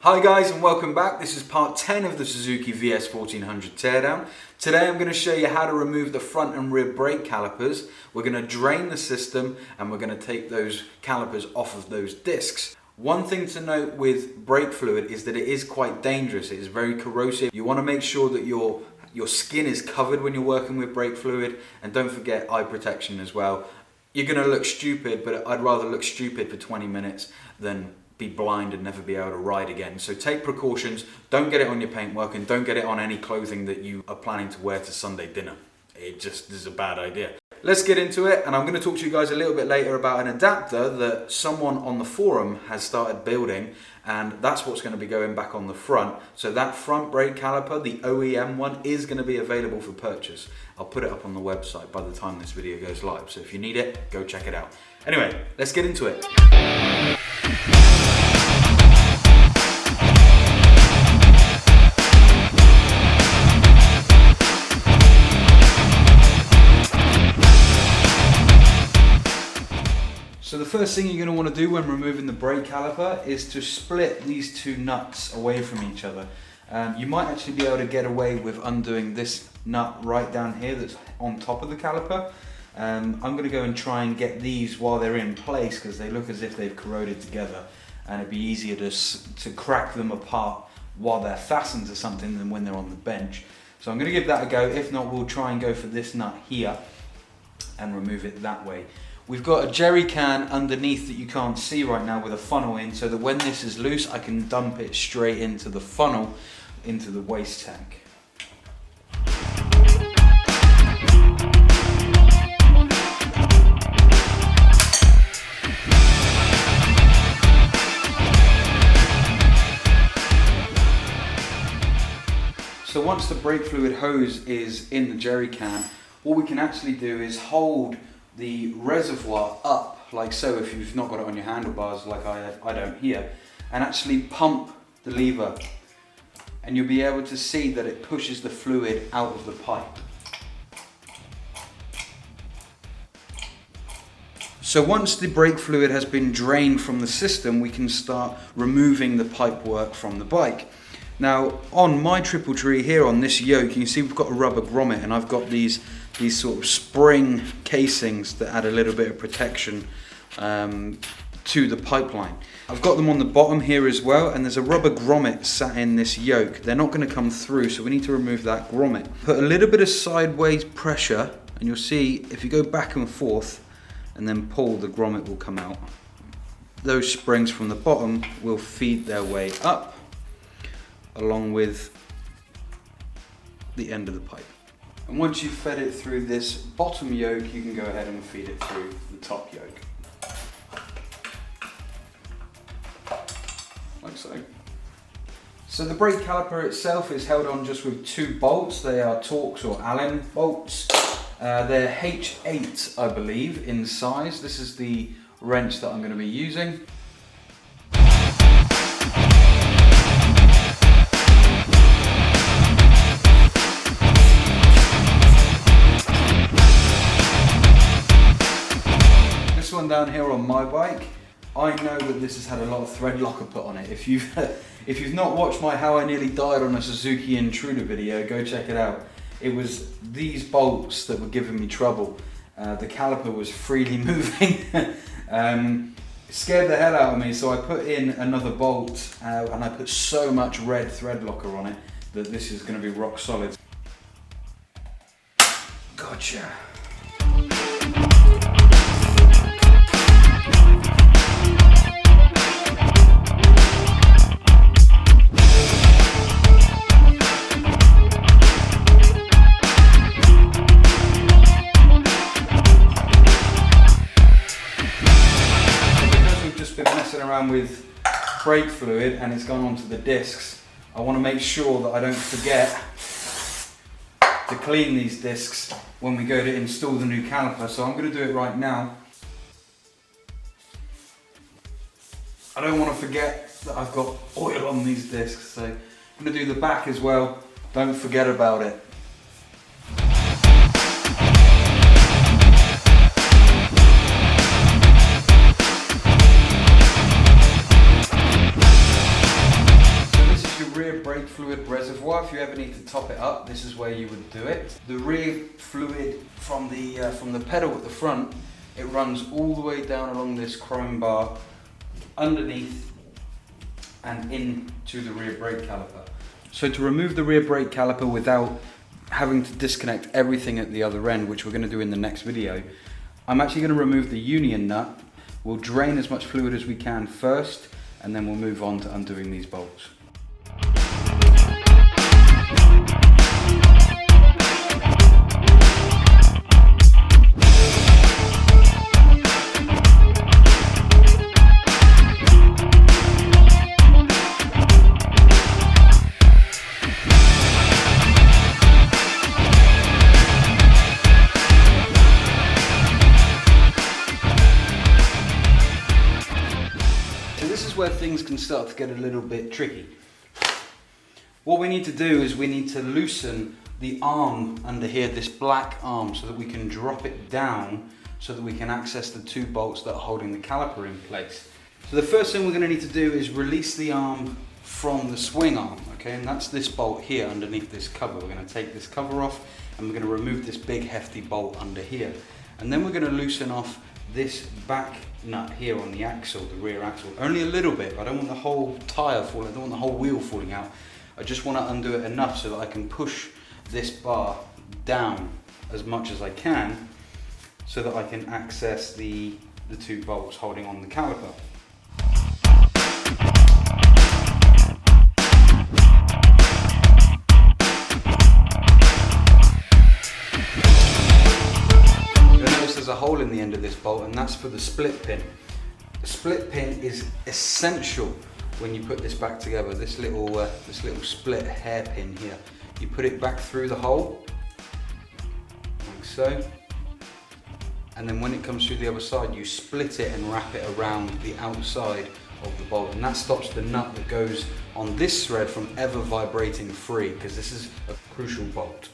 Hi guys and welcome back. This is part 10 of the Suzuki VS1400 teardown. Today I'm going to show you how to remove the front and rear brake calipers. We're going to drain the system and we're going to take those calipers off of those discs. One thing to note with brake fluid is that it is quite dangerous. It is very corrosive. You want to make sure that your skin is covered when you're working with brake fluid, and don't forget eye protection as well. You're going to look stupid, but I'd rather look stupid for 20 minutes than be blind and never be able to ride again. So take precautions, don't get it on your paintwork and don't get it on any clothing that you are planning to wear to Sunday dinner. It just is a bad idea. Let's get into it, and I'm going to talk to you guys a little bit later about an adapter that someone on the forum has started building, and that's what's going to be going back on the front. So that front brake caliper, the OEM one, is going to be available for purchase. I'll put it up on the website by the time this video goes live, so if you need it, go check it out. Anyway, let's get into it. So the first thing you're going to want to do when removing the brake caliper is to split these two nuts away from each other. You might actually be able to get away with undoing this nut right down here that's on top of the caliper. I'm going to go and try and get these while they're in place because they look as if they've corroded together, and it'd be easier to crack them apart while they're fastened to something than when they're on the bench. So I'm going to give that a go. If not, we'll try and go for this nut here and remove it that way. We've got a jerry can underneath that you can't see right now with a funnel in, so that when this is loose I can dump it straight into the funnel, into the waste tank. So once the brake fluid hose is in the jerry can, what we can actually do is hold the reservoir up like so, if you've not got it on your handlebars like I don't here, and actually pump the lever, and you'll be able to see that it pushes the fluid out of the pipe. So once the brake fluid has been drained from the system, we can start removing the pipework from the bike. Now on my triple tree here on this yoke, you can see we've got a rubber grommet, and I've got these sort of spring casings that add a little bit of protection to the pipeline. I've got them on the bottom here as well, and there's a rubber grommet sat in this yoke. They're not going to come through, so we need to remove that grommet. Put a little bit of sideways pressure, and you'll see if you go back and forth and then pull, the grommet will come out. Those springs from the bottom will feed their way up along with the end of the pipe. And once you've fed it through this bottom yoke, you can go ahead and feed it through the top yoke. Like so. So the brake caliper itself is held on just with two bolts. They are Torx or Allen bolts. They're H8, I believe, in size. This is the wrench that I'm going to be using. One down here on my bike, I know that this has had a lot of thread locker put on it. If you've not watched my how I nearly died on a Suzuki Intruder video, go check it out. It was these bolts that were giving me trouble. The caliper was freely moving. It scared the hell out of me, so I put in another bolt and I put so much red thread locker on it that this is going to be rock solid. Gotcha. Around with brake fluid and it's gone onto the discs, I want to make sure that I don't forget to clean these discs when we go to install the new caliper, so I'm going to do it right now. I don't want to forget that I've got oil on these discs, so I'm going to do the back as well. Don't forget about it. brake fluid reservoir. If you ever need to top it up, this is where you would do it. The rear fluid from the pedal at the front, it runs all the way down along this chrome bar, underneath and into the rear brake caliper. So to remove the rear brake caliper without having to disconnect everything at the other end, which we're going to do in the next video, I'm actually going to remove the union nut. We'll drain as much fluid as we can first, and then we'll move on to undoing these bolts. Where things can start to get a little bit tricky. What we need to do is we need to loosen the arm under here, this black arm, so that we can drop it down so that we can access the two bolts that are holding the caliper in place. So the first thing we're going to need to do is release the arm from the swing arm, okay, and that's this bolt here underneath this cover. We're going to take this cover off and we're going to remove this big hefty bolt under here, and then we're going to loosen off this back nut here on the axle, the rear axle, only a little bit. I don't want the whole tyre falling, I don't want the whole wheel falling out. I just want to undo it enough so that I can push this bar down as much as I can so that I can access the two bolts holding on the caliper. There's a hole in the end of this bolt, and that's for the split pin. The split pin is essential when you put this back together. This little split hairpin here, you put it back through the hole like so, and then when it comes through the other side, you split it and wrap it around the outside of the bolt, and that stops the nut that goes on this thread from ever vibrating free, because this is a crucial bolt.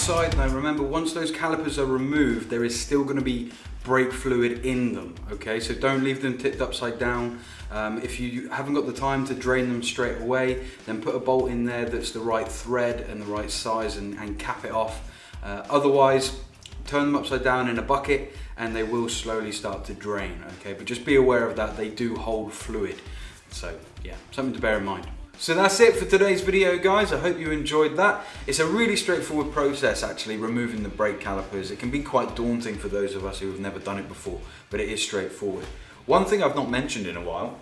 Side note, remember, once those calipers are removed, there is still going to be brake fluid in them, okay? So don't leave them tipped upside down. If you haven't got the time to drain them straight away, then put a bolt in there that's the right thread and the right size, and cap it off. Otherwise, turn them upside down in a bucket and they will slowly start to drain, okay? But just be aware of that, they do hold fluid. So yeah, something to bear in mind. So that's it for today's video, guys. I hope you enjoyed that. It's a really straightforward process, actually, removing the brake calipers. It can be quite daunting for those of us who have never done it before, but it is straightforward. One thing I've not mentioned in a while,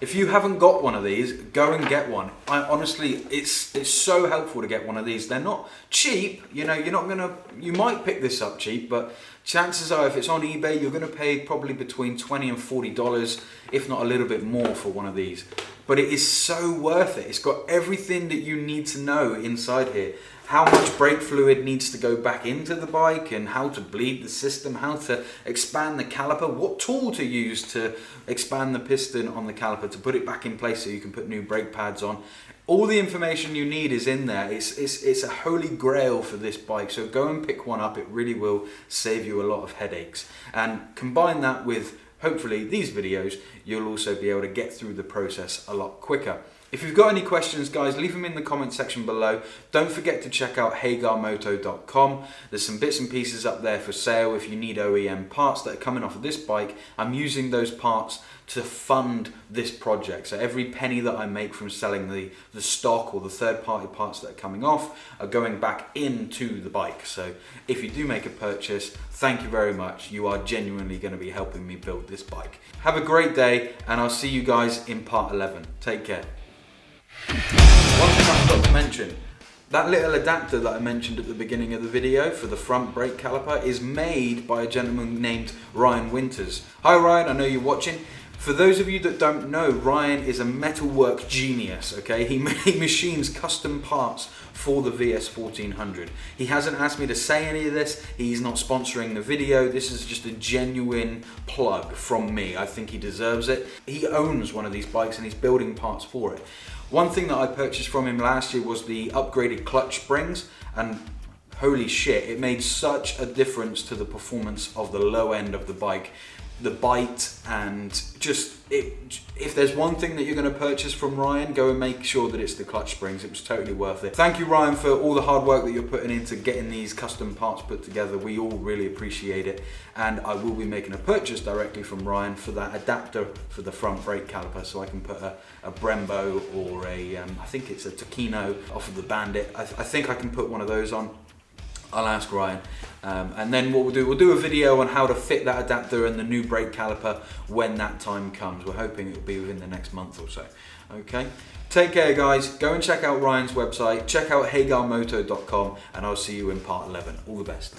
if you haven't got one of these, go and get one. Honestly, it's so helpful to get one of these. They're not cheap, you know, you might pick this up cheap, but chances are if it's on eBay, you're gonna pay probably between $20 and $40, if not a little bit more for one of these. But it is so worth it. It's got everything that you need to know inside here. How much brake fluid needs to go back into the bike, and how to bleed the system, how to expand the caliper, what tool to use to expand the piston on the caliper to put it back in place so you can put new brake pads on. All the information you need is in there. It's a holy grail for this bike, so go and pick one up. It really will save you a lot of headaches. And combine that with, hopefully, these videos, you'll also be able to get through the process a lot quicker. If you've got any questions, guys, leave them in the comment section below. Don't forget to check out HagarMoto.com. There's some bits and pieces up there for sale if you need OEM parts that are coming off of this bike. I'm using those parts to fund this project. So every penny that I make from selling the stock or the third-party parts that are coming off are going back into the bike. So if you do make a purchase, thank you very much. You are genuinely going to be helping me build this bike. Have a great day, and I'll see you guys in part 11. Take care. One thing I forgot to mention, That little adapter that I mentioned at the beginning of the video for the front brake caliper is made by a gentleman named Ryan Winters. Hi Ryan, I know you're watching. For those of you that don't know, Ryan is a metalwork genius, okay? He machines custom parts for the VS1400. He hasn't asked me to say any of this. He's not sponsoring the video. This is just a genuine plug from me. I think he deserves it. He owns one of these bikes and he's building parts for it. One thing that I purchased from him last year was the upgraded clutch springs, and holy shit, it made such a difference to the performance of the low end of the bike. The bite, and just if there's one thing that you're going to purchase from Ryan, go and make sure that it's the clutch springs. It was totally worth it. Thank you Ryan for all the hard work that you're putting into getting these custom parts put together. We all really appreciate it, and I will be making a purchase directly from Ryan for that adapter for the front brake caliper, so I can put a Brembo or I think it's a Taquino off of the Bandit. I think I can put one of those on. I'll ask Ryan, and then what we'll do a video on how to fit that adapter and the new brake caliper when that time comes. We're hoping it'll be within the next month or so. Okay, take care guys, go and check out Ryan's website, check out HagarMoto.com, and I'll see you in part 11. All the best.